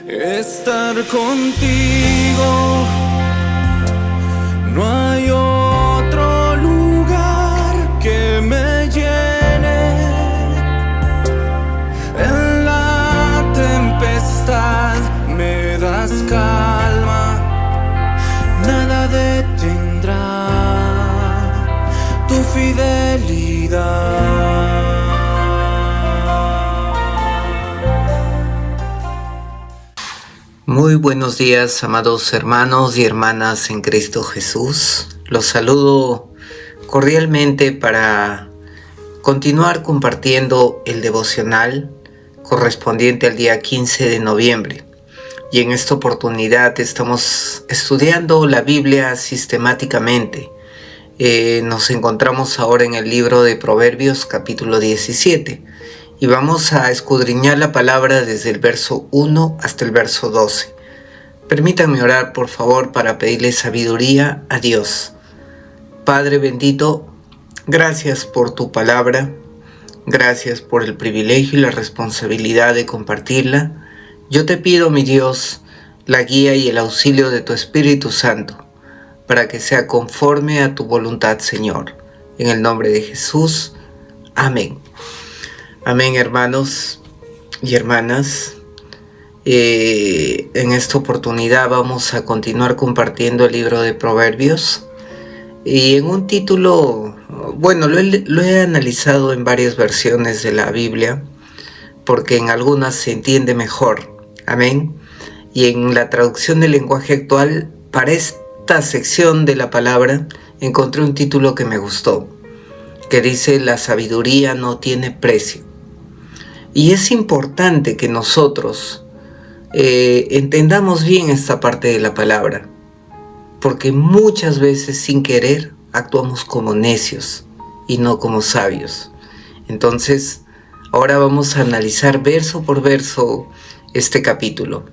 estar contigo. No hay otro lugar que me llene. En la tempestad me das calma, nada detendrá tu fidelidad. Muy buenos días, amados hermanos y hermanas en Cristo Jesús. Los saludo cordialmente para continuar compartiendo el devocional correspondiente al día 15 de noviembre. Y en esta oportunidad estamos estudiando la Biblia sistemáticamente. Nos encontramos ahora en el libro de Proverbios, capítulo 17. Y vamos a escudriñar la palabra desde el verso 1 hasta el verso 12. Permítanme orar, por favor, para pedirle sabiduría a Dios. Padre bendito, gracias por tu palabra. Gracias por el privilegio y la responsabilidad de compartirla. Yo te pido, mi Dios, la guía y el auxilio de tu Espíritu Santo, para que sea conforme a tu voluntad, Señor. En el nombre de Jesús. Amén. Amén, hermanos y hermanas. En esta oportunidad vamos a continuar compartiendo el libro de Proverbios. Y en un título, bueno, lo he analizado en varias versiones de la Biblia, porque en algunas se entiende mejor. Amén. Y en la traducción del lenguaje actual, para esta sección de la palabra, encontré un título que me gustó, que dice: La sabiduría no tiene precio. Y es importante que nosotros entendamos bien esta parte de la palabra, porque muchas veces sin querer actuamos como necios y no como sabios. Entonces, ahora vamos a analizar verso por verso este capítulo.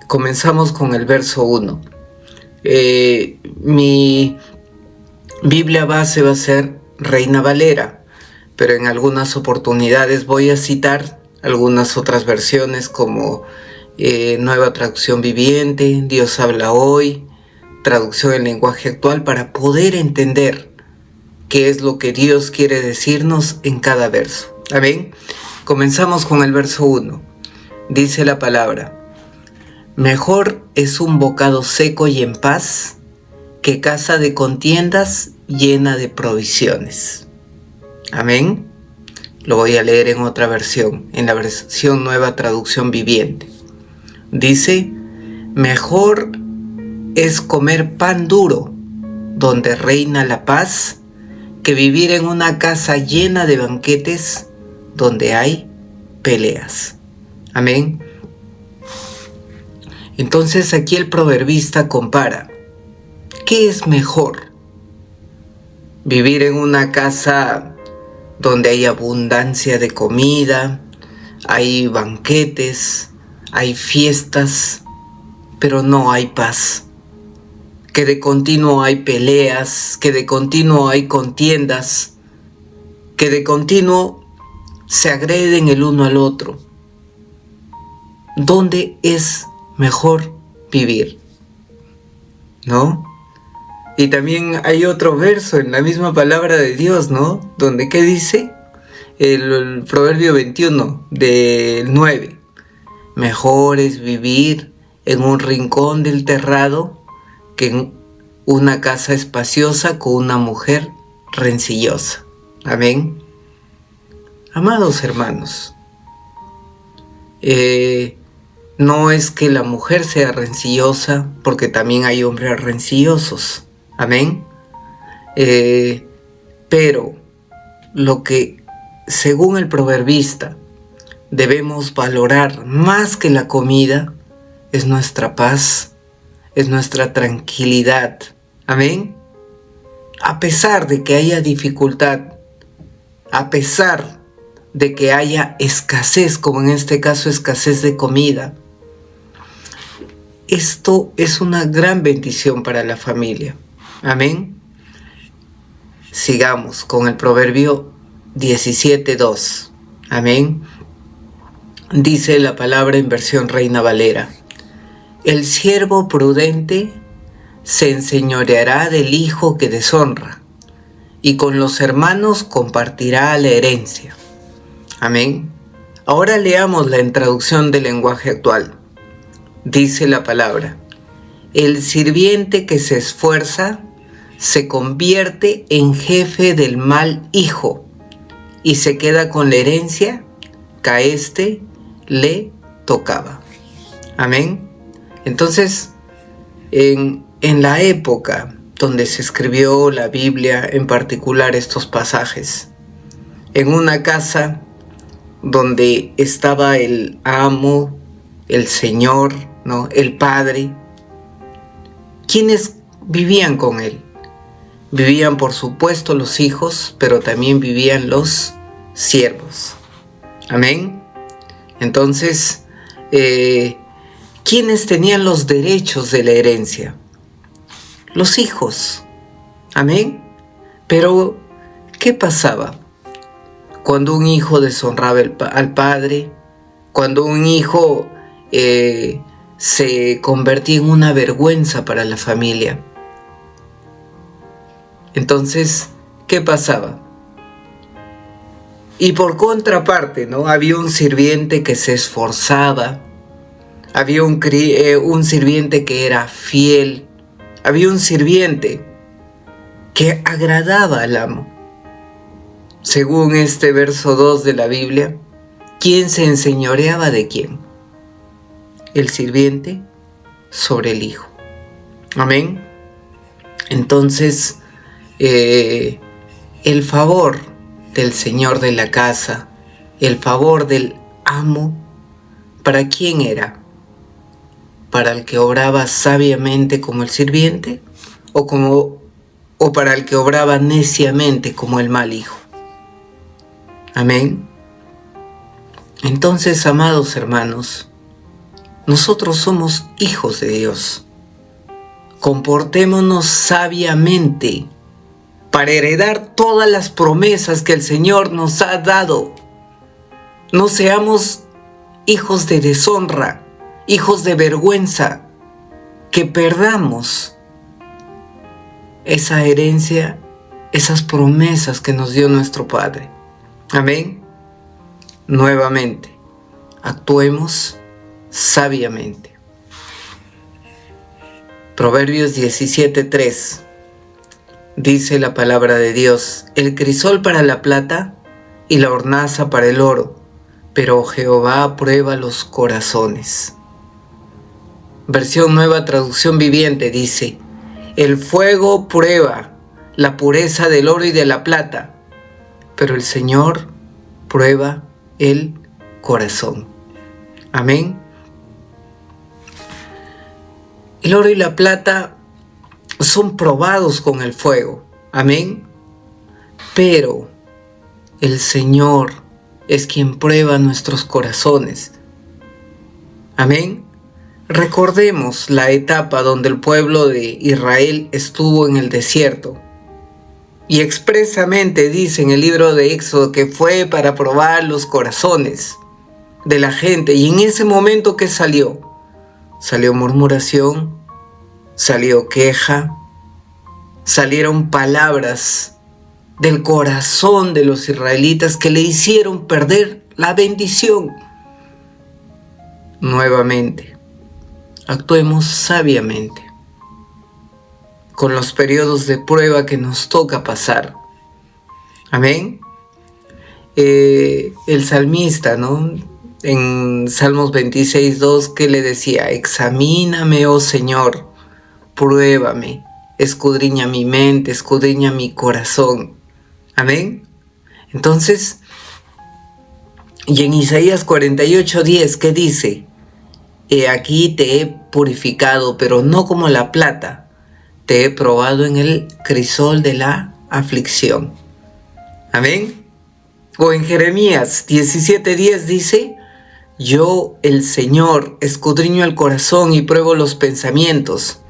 Comenzamos con el verso 1. Mi Biblia base va a ser Reina Valera, pero en algunas oportunidades voy a citar algunas otras versiones como Nueva Traducción Viviente, Dios habla hoy, traducción en lenguaje actual, para poder entender qué es lo que Dios quiere decirnos en cada verso. Amén. Comenzamos con el verso 1. Dice la palabra: Mejor es un bocado seco y en paz que casa de contiendas llena de provisiones. Amén. Lo voy a leer en otra versión, en la versión Nueva Traducción Viviente. Dice: Mejor es comer pan duro, donde reina la paz, que vivir en una casa llena de banquetes, donde hay peleas. Amén. Entonces aquí el proverbista compara: ¿qué es mejor? ¿Vivir en una casa donde hay abundancia de comida, hay banquetes, hay fiestas, pero no hay paz? Que de continuo hay peleas, que de continuo hay contiendas, que de continuo se agreden el uno al otro. ¿Dónde es mejor vivir? ¿No? Y también hay otro verso en la misma palabra de Dios, ¿no? Donde, ¿qué dice? El Proverbio 21, del 9. Mejor es vivir en un rincón del terrado que en una casa espaciosa con una mujer rencillosa. Amén. Amados hermanos, no es que la mujer sea rencillosa, porque también hay hombres rencillosos. Amén. Pero lo que, según el proverbista, debemos valorar más que la comida es nuestra paz, es nuestra tranquilidad. Amén. A pesar de que haya dificultad, a pesar de que haya escasez, como en este caso escasez de comida, esto es una gran bendición para la familia. Amén. Sigamos con el Proverbio 17:2. Amén. Dice la palabra en versión Reina Valera: el siervo prudente se enseñoreará del hijo que deshonra, y con los hermanos compartirá la herencia. Amén. Ahora leamos la traducción del lenguaje actual. Dice la palabra: el sirviente que se esfuerza se convierte en jefe del mal hijo y se queda con la herencia que a éste le tocaba. Amén. Entonces, en la época donde se escribió la Biblia, en particular estos pasajes, en una casa donde estaba el amo, el Señor, ¿no?, el Padre, ¿quiénes vivían con él? Vivían, por supuesto, los hijos, pero también vivían los siervos. Amén. Entonces, ¿quiénes tenían los derechos de la herencia? Los hijos. Amén. Pero, ¿qué pasaba cuando un hijo deshonraba al padre? Cuando un hijo se convertía en una vergüenza para la familia. Entonces, ¿qué pasaba? Y por contraparte, ¿no?, había un sirviente que se esforzaba, había un sirviente que era fiel, había un sirviente que agradaba al amo. Según este verso 2 de la Biblia, ¿quién se enseñoreaba de quién? El sirviente sobre el hijo. Amén. Entonces, el favor del señor de la casa, el favor del amo, ¿para quién era? ¿Para el que obraba sabiamente como el sirviente o para el que obraba neciamente como el mal hijo? Amén. Entonces, amados hermanos, nosotros somos hijos de Dios. Comportémonos sabiamente para heredar todas las promesas que el Señor nos ha dado. No seamos hijos de deshonra, hijos de vergüenza, que perdamos esa herencia, esas promesas que nos dio nuestro Padre. Amén. Nuevamente, actuemos sabiamente. Proverbios 17:3. Dice la palabra de Dios: el crisol para la plata y la hornaza para el oro, pero Jehová aprueba los corazones. Versión Nueva Traducción Viviente dice: el fuego prueba la pureza del oro y de la plata, pero el Señor prueba el corazón. Amén. El oro y la plata son probados con el fuego. Amén. Pero el Señor es quien prueba nuestros corazones. Amén. Recordemos la etapa donde el pueblo de Israel estuvo en el desierto. Y expresamente dice en el libro de Éxodo que fue para probar los corazones de la gente. Y en ese momento, ¿qué salió? Salió murmuración, salió queja, salieron palabras del corazón de los israelitas que le hicieron perder la bendición. Nuevamente, actuemos sabiamente con los periodos de prueba que nos toca pasar. Amén. El salmista, ¿no?, en Salmos 26:2, ¿qué le decía? Examíname, oh Señor, pruébame, escudriña mi mente, escudriña mi corazón. Amén. Entonces, y en Isaías 48:10, ¿qué dice? He aquí te he purificado, pero no como la plata, te he probado en el crisol de la aflicción. Amén. O en Jeremías 17:10 dice: yo, el Señor, escudriño el corazón y pruebo los pensamientos,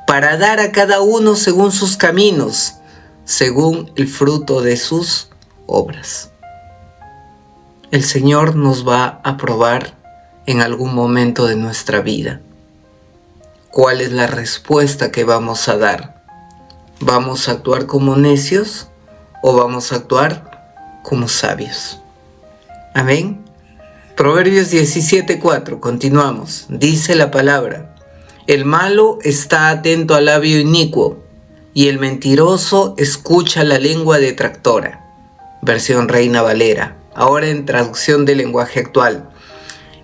para dar a cada uno según sus caminos, según el fruto de sus obras. el Señor nos va a probar en algún momento de nuestra vida. ¿Cuál es la respuesta que vamos a dar? ¿Vamos a actuar como necios o vamos a actuar como sabios? Amén. Proverbios 17:4, continuamos. Dice la palabra: el malo está atento al labio inicuo, y el mentiroso escucha la lengua detractora. Versión Reina Valera, ahora en traducción del lenguaje actual.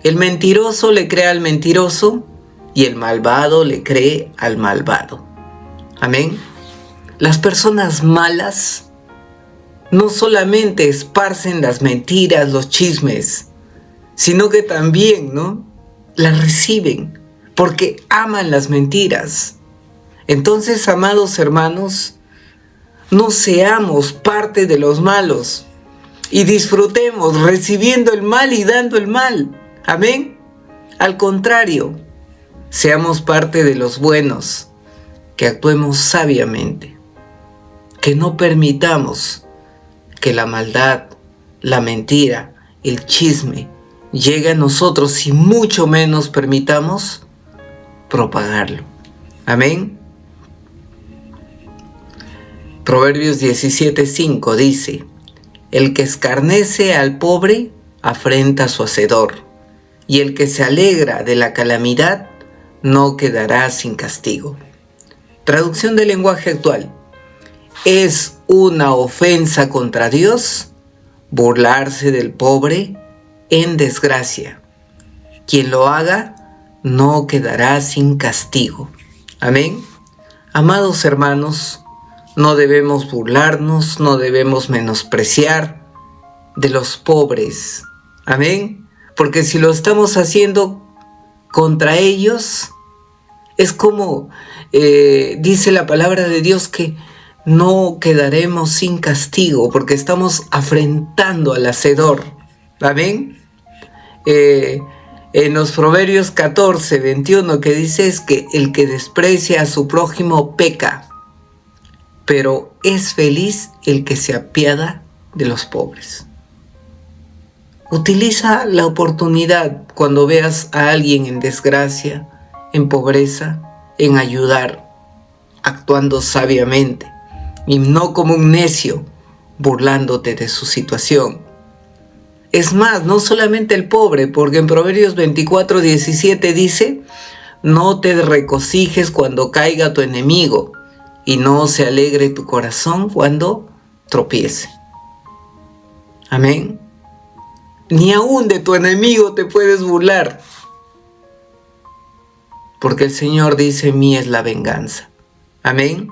El mentiroso le cree al mentiroso, y el malvado le cree al malvado. Amén. Las personas malas no solamente esparcen las mentiras, los chismes, sino que también, las reciben, porque aman las mentiras. Entonces, amados hermanos, no seamos parte de los malos y disfrutemos recibiendo el mal y dando el mal. Amén. Al contrario, seamos parte de los buenos, que actuemos sabiamente, que no permitamos que la maldad, la mentira, el chisme llegue a nosotros y mucho menos permitamos propagarlo. Amén. Proverbios 17:5 dice: el que escarnece al pobre afrenta a su hacedor, y el que se alegra de la calamidad no quedará sin castigo. Traducción del lenguaje actual: es una ofensa contra Dios burlarse del pobre en desgracia. Quien lo haga no quedará sin castigo. Amén. Amados hermanos, no debemos burlarnos, no debemos menospreciar de los pobres. Amén. Porque si lo estamos haciendo contra ellos, es como dice la palabra de Dios, que no quedaremos sin castigo, porque estamos afrentando al hacedor. Amén. En los Proverbios 14:21 que dice es que el que desprecia a su prójimo peca, pero es feliz el que se apiada de los pobres. Utiliza la oportunidad cuando veas a alguien en desgracia, en pobreza, en ayudar, actuando sabiamente y no como un necio, burlándote de su situación. Es más, no solamente el pobre, porque en Proverbios 24:17 dice: no te regocijes cuando caiga tu enemigo, y no se alegre tu corazón cuando tropiece. Amén. Ni aún de tu enemigo te puedes burlar, porque el Señor dice: mía es la venganza. Amén.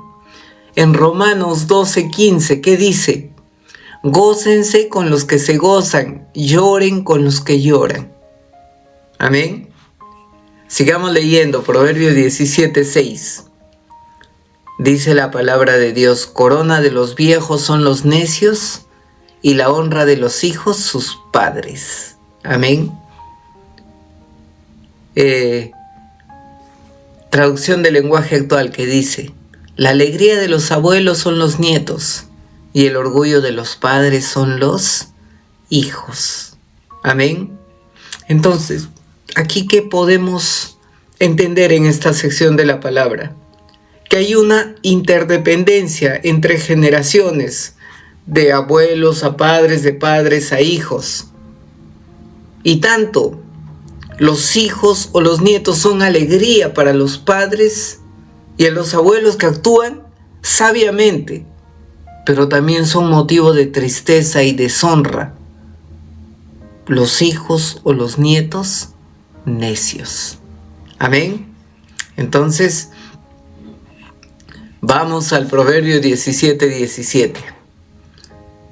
En Romanos 12:15, ¿qué dice? Gócense con los que se gozan, lloren con los que lloran. Amén. Sigamos leyendo Proverbios 17:6. Dice la palabra de Dios: corona de los viejos son los necios, y la honra de los hijos sus padres. Amén. Traducción del lenguaje actual que dice: la alegría de los abuelos son los nietos, y el orgullo de los padres son los hijos. Amén. Entonces, aquí, ¿qué podemos entender en esta sección de la palabra? Que hay una interdependencia entre generaciones, de abuelos a padres, de padres a hijos. Y tanto los hijos o los nietos son alegría para los padres y a los abuelos que actúan sabiamente, pero también son motivo de tristeza y deshonra los hijos o los nietos necios. Amén. Entonces, vamos al Proverbio 17:17.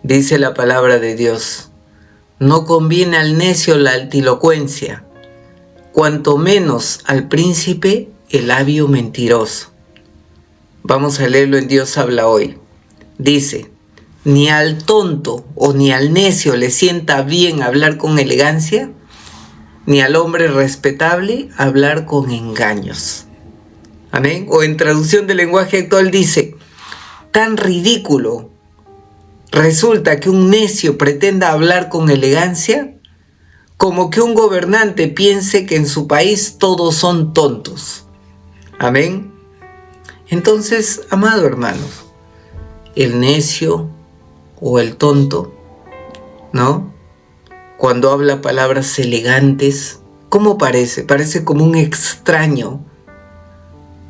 Dice la palabra de Dios: no conviene al necio la altilocuencia, cuanto menos al príncipe el labio mentiroso. Vamos a leerlo en Dios habla hoy. Dice: ni al tonto o ni al necio le sienta bien hablar con elegancia, ni al hombre respetable hablar con engaños. Amén. O en traducción del lenguaje actual dice: tan ridículo resulta que un necio pretenda hablar con elegancia como que un gobernante piense que en su país todos son tontos. Amén. Entonces, amado hermanos, el necio o el tonto, ¿no? Cuando habla palabras elegantes, ¿cómo parece? Parece como un extraño,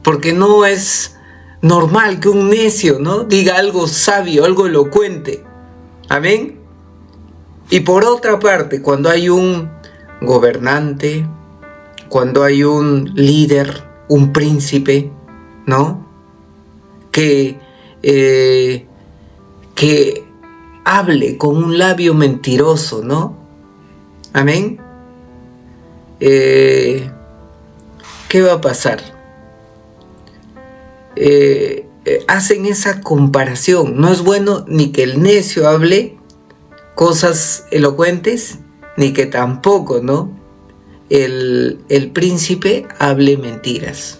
porque no es normal que un necio, ¿no?, diga algo sabio, algo elocuente. Amén. Y por otra parte, cuando hay un gobernante, cuando hay un líder, un príncipe, ¿no?, que hable con un labio mentiroso, ¿no? Amén. ¿Qué va a pasar? Hacen esa comparación. No es bueno ni que el necio hable cosas elocuentes, ni que tampoco, ¿no?, el príncipe hable mentiras.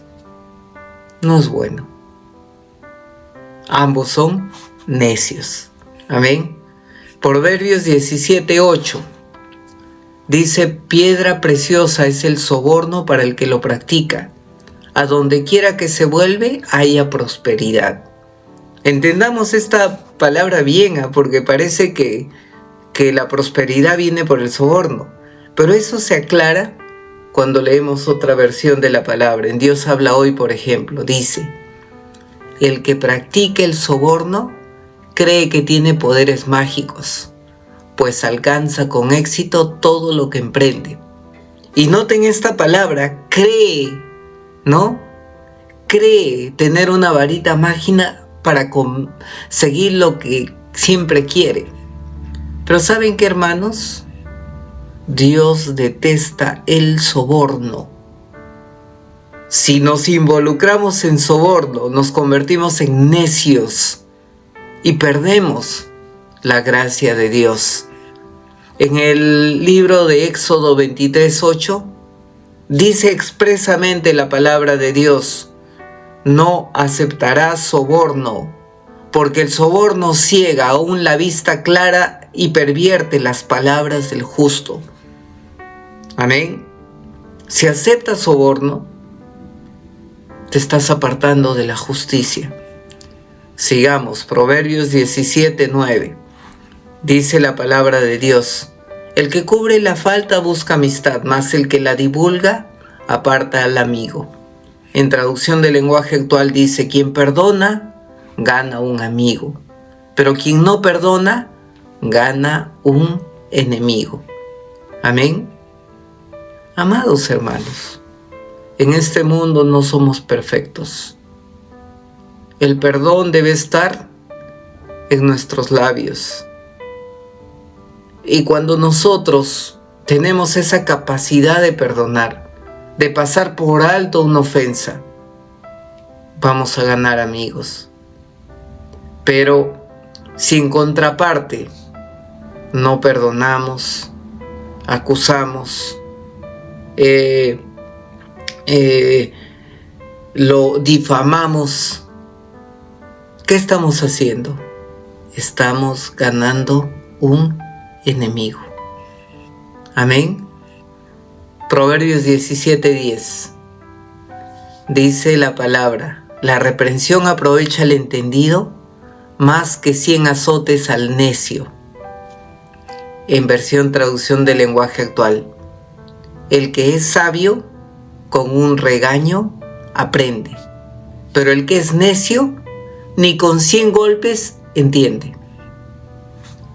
No es bueno. Ambos son necios. Amén. Proverbios 17:8 dice: piedra preciosa es el soborno para el que lo practica. A donde quiera que se vuelve, haya prosperidad. Entendamos esta palabra bien, porque parece que la prosperidad viene por el soborno. Pero eso se aclara cuando leemos otra versión de la palabra. En Dios habla hoy, por ejemplo, dice: el que practica el soborno cree que tiene poderes mágicos, pues alcanza con éxito todo lo que emprende. Y noten esta palabra, cree, ¿no? Cree tener una varita mágica para conseguir lo que siempre quiere. Pero ¿saben qué, hermanos? Dios detesta el soborno. Si nos involucramos en soborno, nos convertimos en necios y perdemos la gracia de Dios. En el libro de Éxodo 23:8 dice expresamente la palabra de Dios: no aceptarás soborno, porque el soborno ciega aún la vista clara y pervierte las palabras del justo. Amén. Si aceptas soborno, te estás apartando de la justicia. Sigamos, Proverbios 17:9. Dice la palabra de Dios: el que cubre la falta busca amistad, mas el que la divulga aparta al amigo. En traducción del lenguaje actual dice: quien perdona, gana un amigo, pero quien no perdona, gana un enemigo. Amén. Amados hermanos, en este mundo no somos perfectos. El perdón debe estar en nuestros labios. Y cuando nosotros tenemos esa capacidad de perdonar, de pasar por alto una ofensa, vamos a ganar amigos. Pero si en contraparte no perdonamos, acusamos, lo difamamos, ¿qué estamos haciendo? Estamos ganando un enemigo. Amén. Proverbios 17:10 dice la palabra: la reprensión aprovecha al entendido más que 100 azotes al necio. En versión traducción del lenguaje actual: el que es sabio con un regaño aprende, pero el que es necio ni con 100 golpes entiende.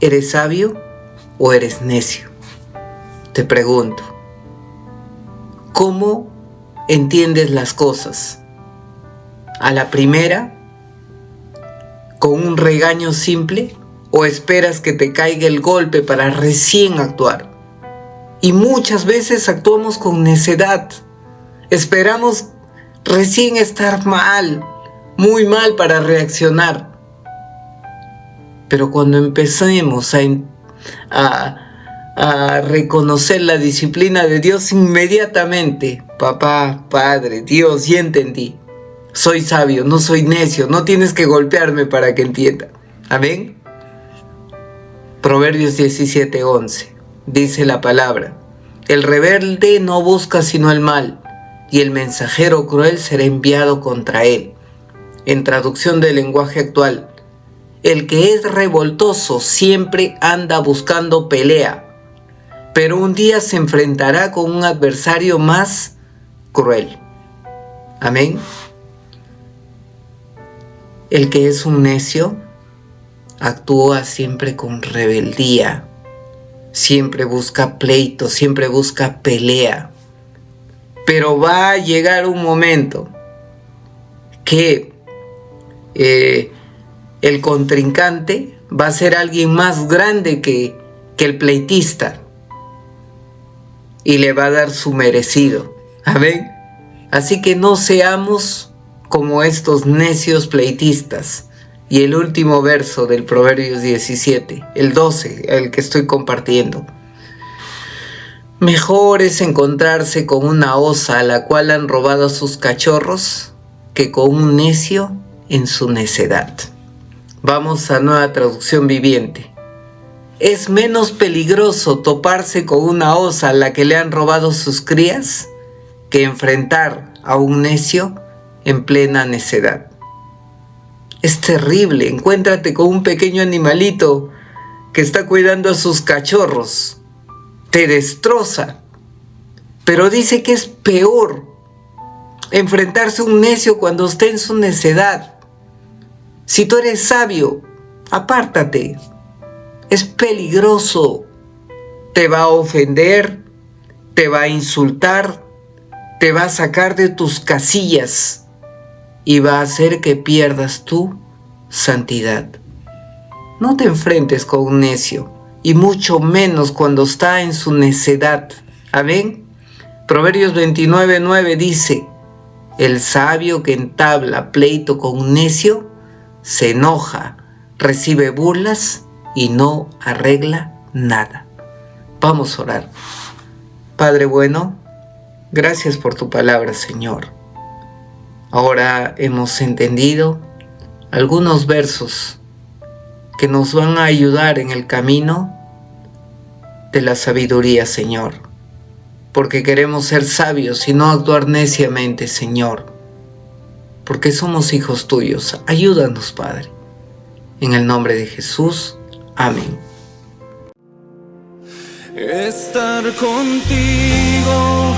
¿Eres sabio o eres necio? Te pregunto, ¿cómo entiendes las cosas? ¿A la primera? ¿Con un regaño simple? ¿O esperas que te caiga el golpe para recién actuar? Y muchas veces actuamos con necedad. Esperamos recién estar mal, muy mal para reaccionar. Pero cuando empecemos a reconocer la disciplina de Dios, inmediatamente: papá, padre, Dios, ya entendí. Soy sabio, no soy necio, no tienes que golpearme para que entienda. Amén. Proverbios 17:11 dice la palabra: El rebelde no busca sino el mal, y el mensajero cruel será enviado contra él. En traducción del lenguaje actual, el que es revoltoso siempre anda buscando pelea, pero un día se enfrentará con un adversario más cruel. Amén. El que es un necio actúa siempre con rebeldía, siempre busca pleito, siempre busca pelea. Pero va a llegar un momento que el contrincante va a ser alguien más grande que el pleitista y le va a dar su merecido. Amén. Así que no seamos como estos necios pleitistas. Y el último verso del Proverbios 17, el 12, el que estoy compartiendo. Mejor es encontrarse con una osa a la cual han robado sus cachorros que con un necio en su necedad. Vamos a Nueva Traducción Viviente. Es menos peligroso toparse con una osa a la que le han robado sus crías que enfrentar a un necio en plena necedad. Es terrible, encuéntrate con un pequeño animalito que está cuidando a sus cachorros. Te destroza. Pero dice que es peor enfrentarse a un necio cuando esté en su necedad. Si tú eres sabio, apártate. Es peligroso. Te va a ofender, te va a insultar, te va a sacar de tus casillas y va a hacer que pierdas tu santidad. No te enfrentes con un necio, y mucho menos cuando está en su necedad. Amén. Proverbios 29:9 dice: el sabio que entabla pleito con un necio se enoja, recibe burlas y no arregla nada. Vamos a orar. Padre bueno, gracias por tu palabra, Señor. Ahora hemos entendido algunos versos que nos van a ayudar en el camino de la sabiduría, Señor. Porque queremos ser sabios y no actuar neciamente, Señor. Porque somos hijos tuyos. Ayúdanos, Padre. En el nombre de Jesús. Amén. Estar contigo